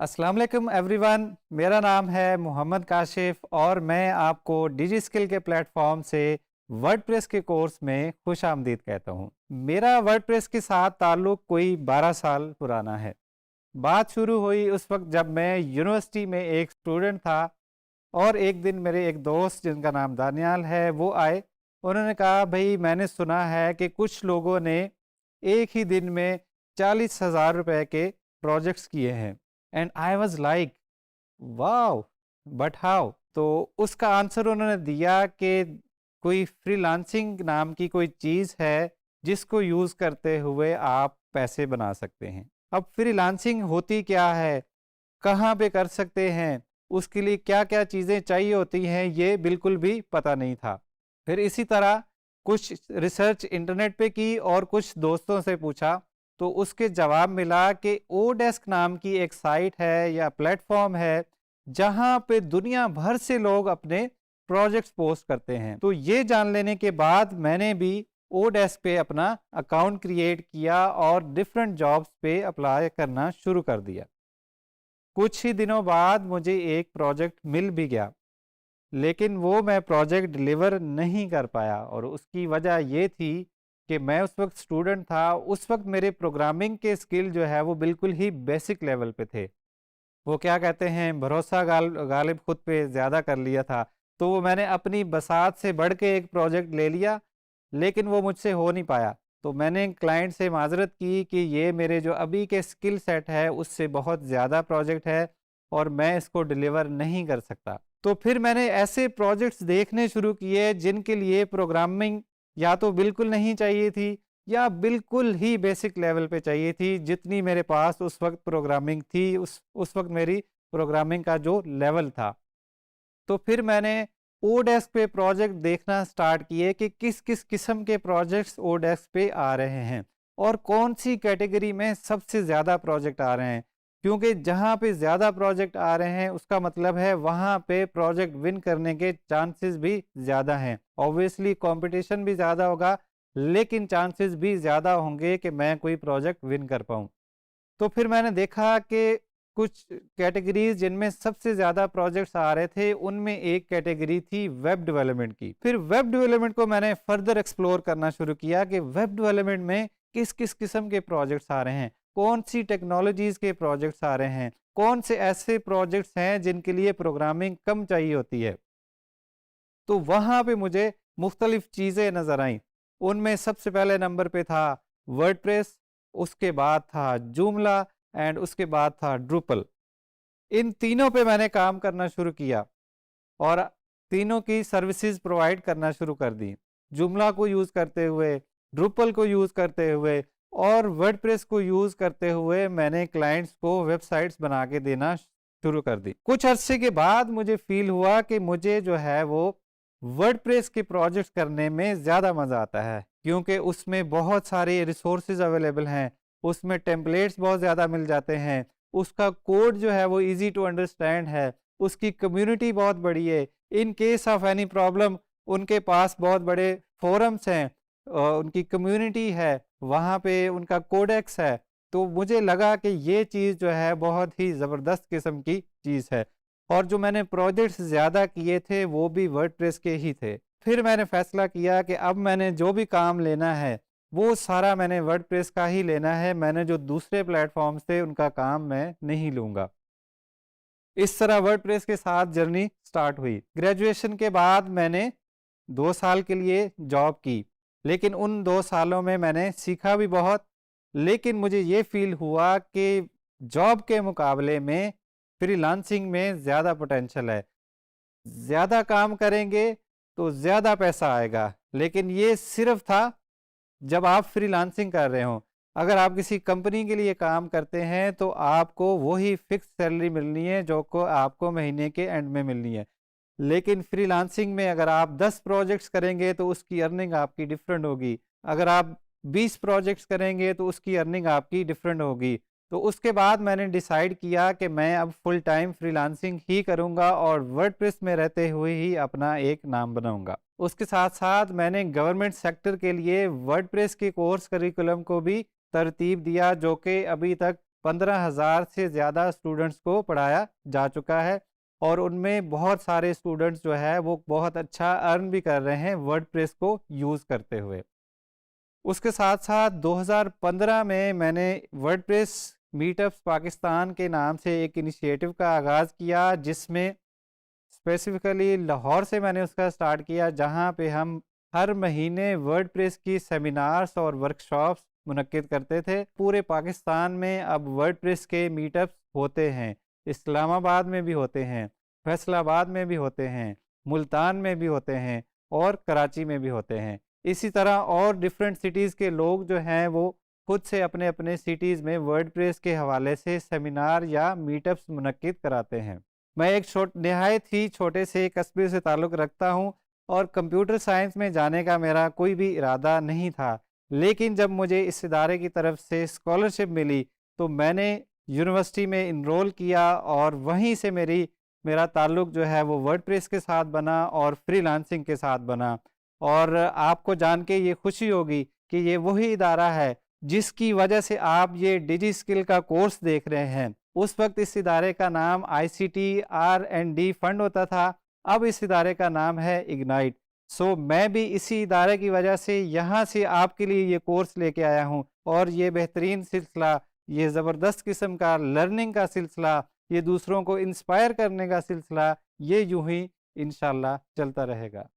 अस्सलाम वालेकुम एवरीवन। मेरा नाम है मोहम्मद काशिफ और मैं आपको डिजी स्किल के प्लेटफॉर्म से वर्डप्रेस के कोर्स में खुश आमदीद कहता हूँ। मेरा वर्डप्रेस के साथ ताल्लुक़ कोई 12 साल पुराना है। बात शुरू हुई उस वक्त जब मैं यूनिवर्सिटी में एक स्टूडेंट था और एक दिन मेरे एक दोस्त जिनका नाम दानियाल है वो आए। उन्होंने कहा, भाई मैंने सुना है कि कुछ लोगों ने एक ही दिन में 40,000 रुपए के प्रोजेक्ट्स किए हैं। And I was like wow, but how. तो उसका आंसर उन्होंने दिया कि कोई फ्रीलांसिंग नाम की कोई चीज़ है जिसको यूज़ करते हुए आप पैसे बना सकते हैं। अब फ्रीलांसिंग होती क्या है, कहाँ पे कर सकते हैं, उसके लिए क्या क्या चीज़ें चाहिए होती हैं, ये बिल्कुल भी पता नहीं था। फिर इसी तरह कुछ रिसर्च इंटरनेट पे की और कुछ दोस्तों से पूछा, तो उसके जवाब मिला कि ओडेस्क नाम की एक साइट है या प्लेटफॉर्म है जहाँ पे दुनिया भर से लोग अपने प्रोजेक्ट्स पोस्ट करते हैं। तो ये जान लेने के बाद मैंने भी ओडेस्क पे अपना अकाउंट क्रिएट किया और डिफरेंट जॉब्स पे अप्लाई करना शुरू कर दिया। कुछ ही दिनों बाद मुझे एक प्रोजेक्ट मिल भी गया, लेकिन वो मैं प्रोजेक्ट डिलीवर नहीं कर पाया और उसकी वजह ये थी कि मैं उस वक्त स्टूडेंट था। उस वक्त मेरे प्रोग्रामिंग के स्किल जो है वो बिल्कुल ही बेसिक लेवल पे थे। वो क्या कहते हैं, भरोसा गालिब खुद पे ज़्यादा कर लिया था। तो वो मैंने अपनी बसात से बढ़ के एक प्रोजेक्ट ले लिया, लेकिन वो मुझसे हो नहीं पाया। तो मैंने क्लाइंट से माज़रत की कि ये मेरे जो अभी के स्किल सेट है उससे बहुत ज़्यादा प्रोजेक्ट है और मैं इसको डिलीवर नहीं कर सकता। तो फिर मैंने ऐसे प्रोजेक्ट्स देखने शुरू किए जिनके लिए प्रोग्रामिंग या तो बिल्कुल नहीं चाहिए थी या बिल्कुल ही बेसिक लेवल पे चाहिए थी। जितनी मेरे पास उस वक्त प्रोग्रामिंग थी, उस वक्त मेरी प्रोग्रामिंग का जो लेवल था। तो फिर मैंने ओडेस्क पे प्रोजेक्ट देखना स्टार्ट किए कि किस किस किस्म के प्रोजेक्ट्स ओडेस्क पे आ रहे हैं और कौन सी कैटेगरी में सबसे ज़्यादा प्रोजेक्ट आ रहे हैं। क्योंकि जहाँ पे ज़्यादा प्रोजेक्ट आ रहे हैं उसका मतलब है वहाँ पे प्रोजेक्ट विन करने के चांसेस भी ज़्यादा हैं। ऑब्वियसली कंपटीशन भी ज़्यादा होगा, लेकिन चांसेस भी ज़्यादा होंगे कि मैं कोई प्रोजेक्ट विन कर पाऊँ। तो फिर मैंने देखा कि कुछ कैटेगरीज जिनमें सबसे ज़्यादा प्रोजेक्ट्स आ रहे थे, उनमें एक कैटेगरी थी वेब डेवलपमेंट की। फिर वेब डेवलपमेंट को मैंने फर्दर एक्सप्लोर करना शुरू किया कि वेब डेवलपमेंट में किस किस किस्म के प्रोजेक्ट्स आ रहे हैं, कौन सी टेक्नोलॉजीज़ के प्रोजेक्ट्स आ रहे हैं, कौन से ऐसे प्रोजेक्ट्स हैं जिनके लिए प्रोग्रामिंग कम चाहिए होती है। तो वहाँ पे मुझे मुख्तलिफ चीज़ें नज़र आईं। उनमें सबसे पहले नंबर पे था वर्डप्रेस, उसके बाद था जूमला एंड उसके बाद था ड्रूपल। इन तीनों पे मैंने काम करना शुरू किया और तीनों की सर्विसेज प्रोवाइड करना शुरू कर दी। जूमला को यूज़ करते हुए, ड्रूपल को यूज़ करते हुए और वर्डप्रेस को यूज़ करते हुए मैंने क्लाइंट्स को वेबसाइट्स बना के देना शुरू कर दी। कुछ अरसे के बाद मुझे फ़ील हुआ कि मुझे जो है वो वर्डप्रेस के प्रोजेक्ट्स करने में ज़्यादा मज़ा आता है, क्योंकि उसमें बहुत सारे रिसोर्सेज अवेलेबल हैं, उसमें टेम्पलेट्स बहुत ज़्यादा मिल जाते हैं, उसका कोड जो है वो ईज़ी टू अंडरस्टैंड है, उसकी कम्युनिटी बहुत बड़ी है। In case of any problem उनके पास बहुत बड़े फोरम्स हैं, उनकी कम्युनिटी है, वहाँ पे उनका कोडेक्स है। तो मुझे लगा कि ये चीज़ जो है बहुत ही ज़बरदस्त किस्म की चीज़ है और जो मैंने प्रोजेक्ट्स ज़्यादा किए थे वो भी वर्डप्रेस के ही थे। फिर मैंने फ़ैसला किया कि अब मैंने जो भी काम लेना है वो सारा मैंने वर्डप्रेस का ही लेना है, मैंने जो दूसरे प्लेटफ़ॉर्म्स थे उनका काम मैं नहीं लूँगा। इस तरह वर्डप्रेस के साथ जर्नी स्टार्ट हुई। ग्रेजुएशन के बाद मैंने 2 साल के लिए जॉब की, लेकिन उन 2 सालों में मैंने सीखा भी बहुत, लेकिन मुझे ये फ़ील हुआ कि जॉब के मुकाबले में फ्रीलांसिंग में ज़्यादा पोटेंशियल है। ज़्यादा काम करेंगे तो ज़्यादा पैसा आएगा, लेकिन ये सिर्फ़ था जब आप फ्रीलांसिंग कर रहे हों। अगर आप किसी कंपनी के लिए काम करते हैं तो आपको वही फिक्स सैलरी मिलनी है जो को आपको महीने के एंड में मिलनी है। लेकिन फ्रीलांसिंग में अगर आप 10 प्रोजेक्ट्स करेंगे तो उसकी अर्निंग आपकी डिफरेंट होगी। अगर आप 20 प्रोजेक्ट्स करेंगे तो उसकी अर्निंग आपकी डिफरेंट होगी। तो उसके बाद मैंने डिसाइड किया कि मैं अब फुल टाइम फ्रीलांसिंग ही करूँगा और वर्डप्रेस में रहते हुए ही अपना एक नाम बनाऊँगा। उसके साथ-साथ मैंने गवर्नमेंट सेक्टर के लिए वर्डप्रेस के कोर्स करिकुलम को भी तरतीब दिया, जो कि अभी तक 15,000 से ज़्यादा स्टूडेंट्स को पढ़ाया जा चुका है और उनमें बहुत सारे स्टूडेंट्स जो है वो बहुत अच्छा अर्न भी कर रहे हैं वर्डप्रेस को यूज़ करते हुए। उसके साथ-साथ 2015 में मैंने वर्डप्रेस मीटअप्स पाकिस्तान के नाम से एक इनिशिएटिव का आगाज़ किया, जिसमें स्पेसिफ़िकली लाहौर से मैंने उसका स्टार्ट किया, जहाँ पे हम हर महीने वर्डप्रेस की सेमिनार्स और वर्कशॉप्स मुनक्किद करते थे। पूरे पाकिस्तान में अब वर्डप्रेस के मीटअप्स होते हैं। इस्लामाबाद में भी होते हैं, फैसलाबाद में भी होते हैं, मुल्तान में भी होते हैं और कराची में भी होते हैं। इसी तरह और डिफरेंट सिटीज़ के लोग जो हैं वो खुद से अपने-अपने सिटीज़ में वर्डप्रेस के हवाले से सेमिनार या मीटअप्स मुनक्किद कराते हैं। मैं एक निहायत ही छोटे से कस्बे से ताल्लुक़ रखता हूँ और कंप्यूटर साइंस में जाने का मेरा कोई भी इरादा नहीं था। लेकिन जब मुझे इस इदारे की तरफ से स्कॉलरशिप मिली, तो मैंने यूनिवर्सिटी में एनरोल किया और वहीं से मेरा ताल्लुक़ जो है वो वर्डप्रेस के साथ बना और फ्रीलांसिंग के साथ बना। और आपको जान के ये खुशी होगी कि ये वही इदारा है जिसकी वजह से आप ये डिजी स्किल का कोर्स देख रहे हैं। उस वक्त इस इदारे का नाम ICT R&D फंड होता था, अब इस इदारे का नाम है इग्नाइट। सो मैं भी इसी इदारे की वजह से यहाँ से आपके लिए ये कोर्स लेके आया हूँ और ये बेहतरीन सिलसिला, ये ज़बरदस्त किस्म का लर्निंग का सिलसिला, ये दूसरों को इंस्पायर करने का सिलसिला, ये यूं ही इंशाल्लाह चलता रहेगा।